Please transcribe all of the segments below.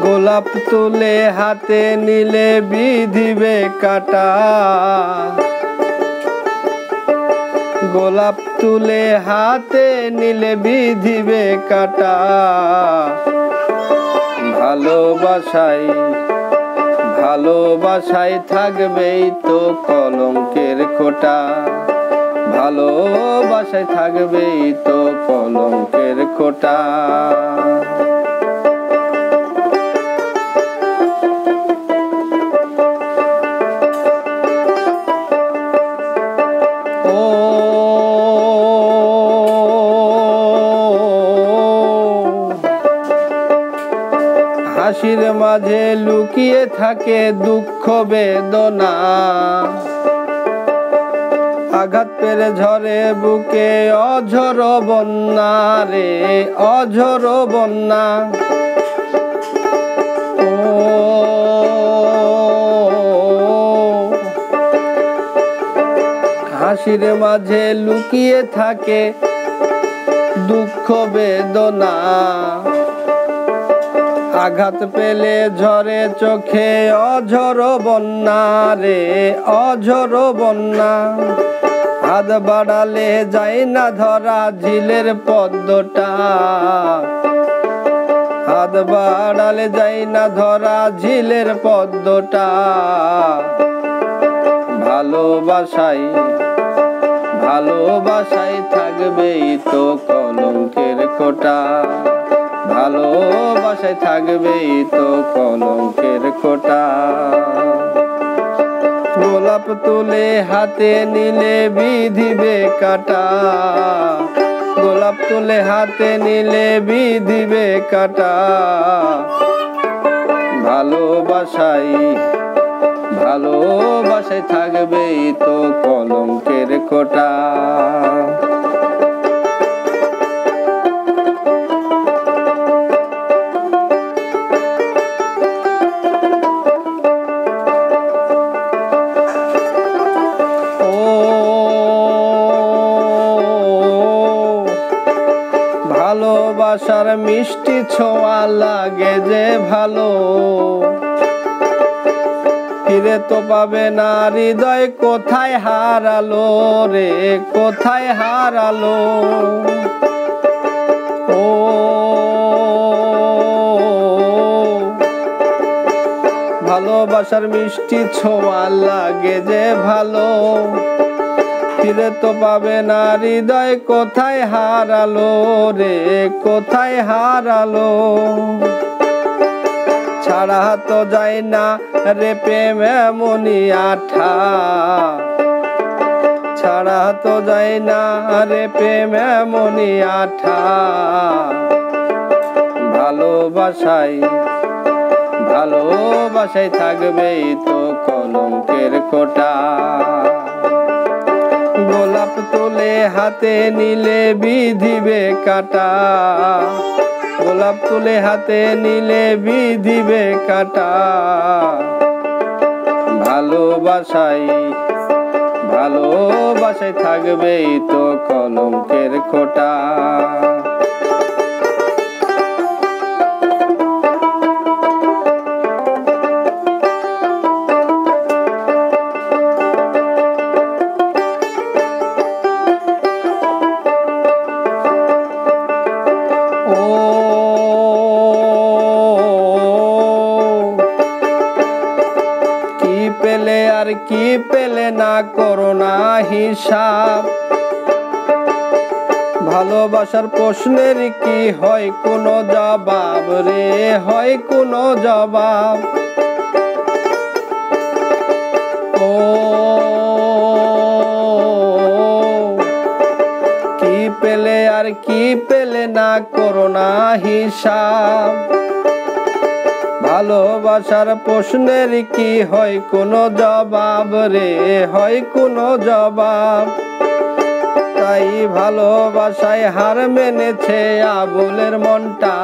গোলাপ তুলে হাতে নিলে বিধিবে কাটা, গোলাপ তুলে হাতে নিলে বিধিবে কাটা। ভালোবাসায় ভালোবাসায় থাকবেই তো কলঙ্কের খোঁটা, ভালোবাসায় থাকবেই তো কলঙ্কের খোঁটা। হাসির মাঝে লুকিয়ে থাকে দুঃখ বেদনা, আঘাত পেরে ঝরে বুকে অঝর বন্যা রে অঝর বন্যা। হাসির মাঝে লুকিয়ে থাকে দুঃখ বেদনা, আঘাত পেলে ঝরে চোখে অঝর বন্যা রে অঝর বন্যা। হাত বাড়ালে যায় না ধরা ঝিলের পদ্মটা, হাত বাড়ালে যায় না ধরা ঝিলের পদ্মটা। ভালোবাসায় ভালোবাসায় থাকবেই তো কলঙ্কের খোঁটা, ভালোবাসায় থাকবেই তো কলঙ্কের খোঁটা। গোলাপ তুলে হাতে নিলে বিধিবে কাটা, গোলাপ তুলে হাতে নিলে বিধিবে কাটা। ভালোবাসায় ভালোবাসায় থাকবেই তো কলঙ্কের খোঁটা। ভালোবাসার মিষ্টি ছোঁয়া লাগে যে ভালো, ফিরে তো পাবে না হৃদয় কোথায় হারালো রে কোথায় হারালো। ও ভালোবাসার মিষ্টি ছোঁয়া লাগে যে ভালো, ফিরে তো পাবে না হৃদয় কোথায় হারালো রে কোথায় হারালো। ছাড়া তো যায় না রে প্রেম এমনি আঠা, ছাড়া তো যায় না রে প্রেম এমনি আঠা। ভালোবাসায় ভালোবাসায় থাকবেই তো কলঙ্কের খোঁটা। গোলাপ তুলে হাতে নিলে বিধিবে কাটা, গোলাপ তুলে হাতে নিলে বিধিবে কাটা। ভালোবাসায় ভালোবাসায় থাকবেই তো কলঙ্কের খোঁটা। পেলে আর কি পেলে না করোনা হিসাব, ভালোবাসার প্রশ্নের কি হয় কোনো জবাব রে হয় কোনো জবাব। ও কি পেলে আর কি পেলে না করোনা হিসাব, ভালোবাসার প্রশ্নের কি হয় কোনো জবাব রে হয় কোনো জবাব। তাই ভালোবাসায় হার মেনেছে আবুলের মনটা,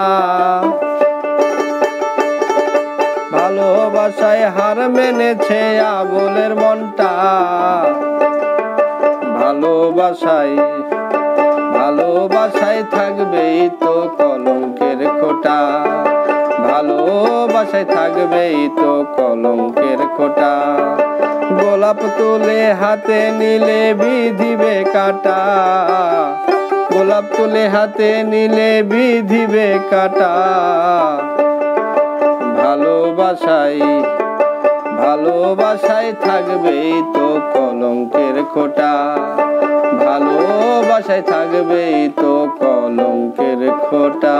ভালোবাসায় হার মেনেছে আবুলের মনটা। ভালোবাসায় ভালোবাসায় থাকবেই তো কলঙ্কের খোঁটা, ভালোবাসায় থাকবেই তো কলঙ্কের খোঁটা। গোলাপ তুলে হাতে নিলে বিধিবে কাঁটা, গোলাপ তুলে হাতে নিলে বিধিবে কাঁটা। ভালোবাসায় থাকবেই তো কলঙ্কের খোঁটা, ভালোবাসায় থাকবেই তো কলঙ্কের খোঁটা।